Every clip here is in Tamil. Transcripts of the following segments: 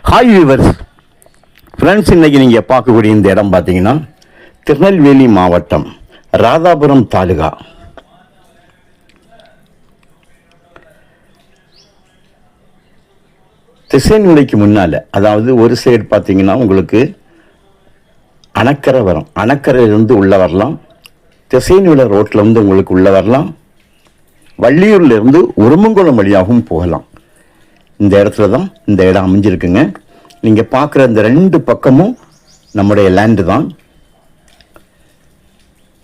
ஹாய் வியூவர்ஸ் ஃப்ரெண்ட்ஸ், இன்றைக்கி நீங்கள் பார்க்கக்கூடிய இந்த இடம் பார்த்தீங்கன்னா திருநெல்வேலி மாவட்டம் ராதாபுரம் தாலுகா. திசைநிலைக்கு முன்னால், அதாவது ஒரு சைடு பார்த்தீங்கன்னா உங்களுக்கு அணக்கரை வரும். அணக்கரையிலிருந்து உள்ளே வரலாம். திசைநிலை ரோட்டில் வந்து உங்களுக்கு உள்ளே வரலாம். வள்ளியூர்லேருந்து உருமங்குளம் வழியாகவும் போகலாம். இந்த இடத்துல தான் இந்த இடம் அமைஞ்சிருக்குங்க. நீங்கள் பார்க்குற இந்த ரெண்டு பக்கமும் நம்முடைய லேண்டு தான்.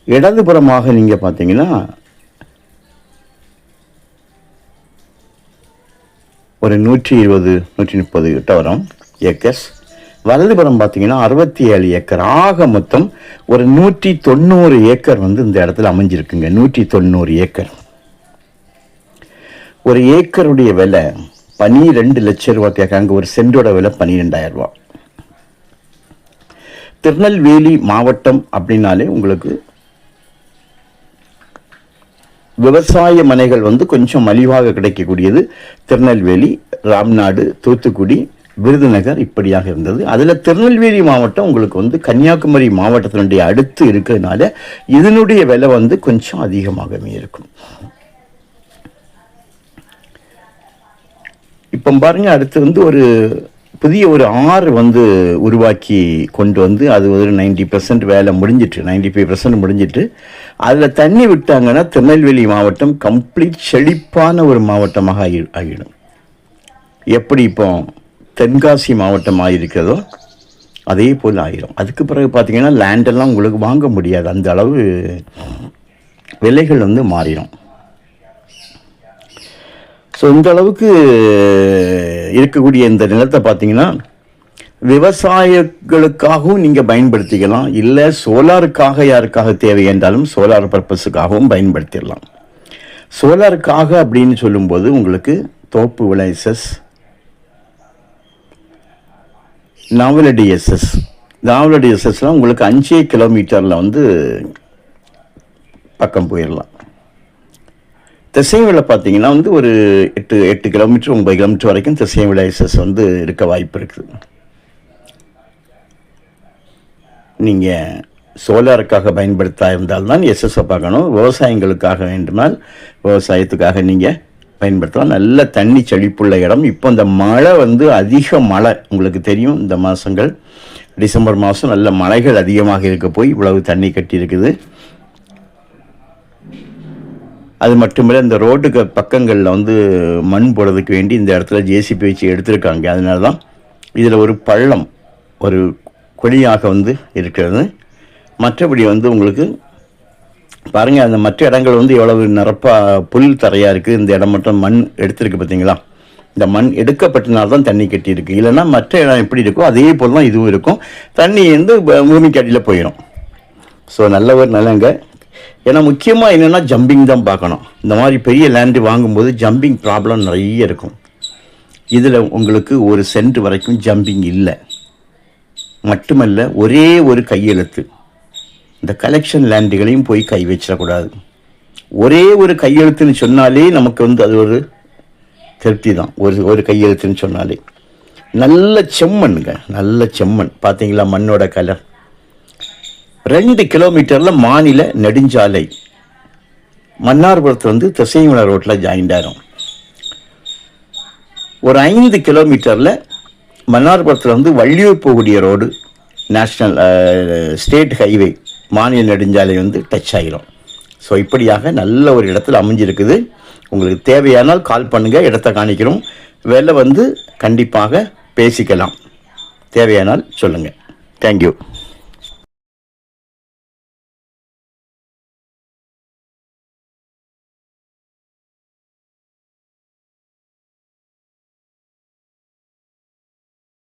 இடதுபுறமாக நீங்கள் பார்த்தீங்கன்னா ஒரு 120-130 கிட்ட வரும் ஏக்கர்ஸ். வலதுபுறம் பார்த்தீங்கன்னா 67 ஏக்கர். ஆக மொத்தம் ஒரு 190 ஏக்கர் வந்து இந்த இடத்துல அமைஞ்சிருக்குங்க. 190 ஏக்கர். ஒரு ஏக்கருடைய விலை 12 லட்சம் ரூபா கேட்காங்க. ஒரு சென்டோட விலை 12,000 ரூபா. திருநெல்வேலி மாவட்டம் அப்படின்னாலே உங்களுக்கு விவசாய மனைகள் வந்து கொஞ்சம் மலிவாக கிடைக்கக்கூடியது திருநெல்வேலி, ராம்நாடு, தூத்துக்குடி, விருதுநகர் இப்படியாக இருந்தது. அதில் திருநெல்வேலி மாவட்டம் உங்களுக்கு வந்து கன்னியாகுமரி மாவட்டத்தினுடைய அடுத்து இருக்கிறதுனால இதனுடைய விலை வந்து கொஞ்சம் அதிகமாகவே இருக்கும். இப்போ பாருங்க, அடுத்து வந்து ஒரு புதிய ஒரு ஆறு வந்து உருவாக்கி கொண்டு வந்து அது ஒரு 90% வேலை முடிஞ்சிட்டு, 95% முடிஞ்சிட்டு அதில் தண்ணி விட்டாங்கன்னா திருநெல்வேலி மாவட்டம் கம்ப்ளீட் செழிப்பான ஒரு மாவட்டமாக ஆகிடும். எப்படி இப்போ தென்காசி மாவட்டம் ஆகியிருக்கிறதோ அதே போல் ஆகிடும். அதுக்கு பிறகு பார்த்தீங்கன்னா லேண்டெல்லாம் உங்களுக்கு வாங்க முடியாது. அந்த அளவு விலைகள் வந்து மாறிடும். ஸோ இந்த அளவுக்கு இருக்கக்கூடிய இந்த நிலத்தை பார்த்தீங்கன்னா விவசாயிகளுக்காகவும் நீங்கள் பயன்படுத்திக்கலாம். இல்லை சோலாருக்காக யாருக்காக தேவை என்றாலும் சோலார் பர்பஸுக்காகவும் பயன்படுத்திடலாம். சோலாருக்காக அப்படின்னு சொல்லும்போது உங்களுக்கு தோப்பு விளை எஸ்எஸ், நாவலடி எஸ்எஸ். நாவலடி எஸ்எஸ்லாம் உங்களுக்கு 5 கிலோமீட்டரில் வந்து பக்கம் போயிடலாம். திசைவில பார்த்தீங்கன்னா வந்து ஒரு 8 கிலோமீட்டர் 9 கிலோமீட்டர் வரைக்கும் திசைவில எஸ்எஸ் வந்து இருக்க வாய்ப்பு இருக்குது. நீங்கள் சோலாருக்காக பயன்படுத்த இருந்தால்தான் எஸ்எஸ்ஸை பார்க்கணும். விவசாயிகளுக்காக வேண்டுமானால் விவசாயத்துக்காக நீங்கள் பயன்படுத்தலாம். நல்ல தண்ணி செழிப்புள்ள இடம். இப்போ இந்த மழை வந்து அதிக மழை உங்களுக்கு தெரியும். இந்த மாதங்கள் டிசம்பர் மாதம் நல்ல மழைகள் அதிகமாக இருக்க போய் இவ்வளவு தண்ணி கட்டி இருக்குது. அது மட்டுமில்லை, இந்த ரோட்டுக்கு பக்கங்களில் வந்து மண் போடுறதுக்கு வேண்டி இந்த இடத்துல ஜேசிபி வச்சு எடுத்திருக்காங்க. அதனால தான் இதில் ஒரு பள்ளம், ஒரு குழியாக வந்து இருக்கிறது. மற்றபடி வந்து உங்களுக்கு பாருங்கள், அந்த மற்ற இடங்கள் வந்து எவ்வளவு நிரப்பாக புல் தரையாக இருக்குது. இந்த இடம் மட்டும் மண் எடுத்திருக்கு பார்த்தீங்களா? இந்த மண் எடுக்கப்பட்டனால்தான் தண்ணி கட்டியிருக்கு. இல்லைன்னா மற்ற இடம் எப்படி இருக்கோ அதே போல் தான் இதுவும் இருக்கும். தண்ணி வந்து பூமிக்கு அடியில் போயிடும். ஸோ நல்ல ஒரு நிலங்க. ஏன்னா முக்கியமாக என்னென்னா ஜம்பிங் தான் பார்க்கணும். இந்த மாதிரி பெரிய லேண்டு வாங்கும்போது ஜம்பிங் ப்ராப்ளம் நிறைய இருக்கும். இதில் உங்களுக்கு ஒரு சென்ட் வரைக்கும் ஜம்பிங் இல்லை. மட்டுமல்ல, ஒரே ஒரு கையெழுத்து. இந்த கலெக்ஷன் லேண்டுகளையும் போய் கை வச்சிடக்கூடாது. ஒரே ஒரு கையெழுத்துன்னு சொன்னாலே நமக்கு வந்து அது ஒரு திருப்தி தான். ஒரு கையெழுத்துன்னு சொன்னாலே. நல்ல செம்மண்ணுங்க, நல்ல செம்மண். பார்த்தீங்களா மண்ணோட கலர். 2 கிலோமீட்டரில் மாநில நெடுஞ்சாலை மன்னார்புரத்தில் வந்து திசைமலை ரோட்டில் ஜாயிண்ட் ஆகிடும். ஒரு 5 கிலோமீட்டரில் மன்னார்புரத்தில் வந்து வள்ளியூர் போகக்கூடிய ரோடு, நேஷ்னல் ஸ்டேட் ஹைவே, மாநில நெடுஞ்சாலை வந்து டச் ஆகிடும். ஸோ இப்படியாக நல்ல ஒரு இடத்துல அமைஞ்சிருக்குது. உங்களுக்கு தேவையானால் கால் பண்ணுங்கள், இடத்த காணிக்கிறோம். விலை வந்து கண்டிப்பாக பேசிக்கலாம். தேவையானால் சொல்லுங்கள். தேங்க்யூ.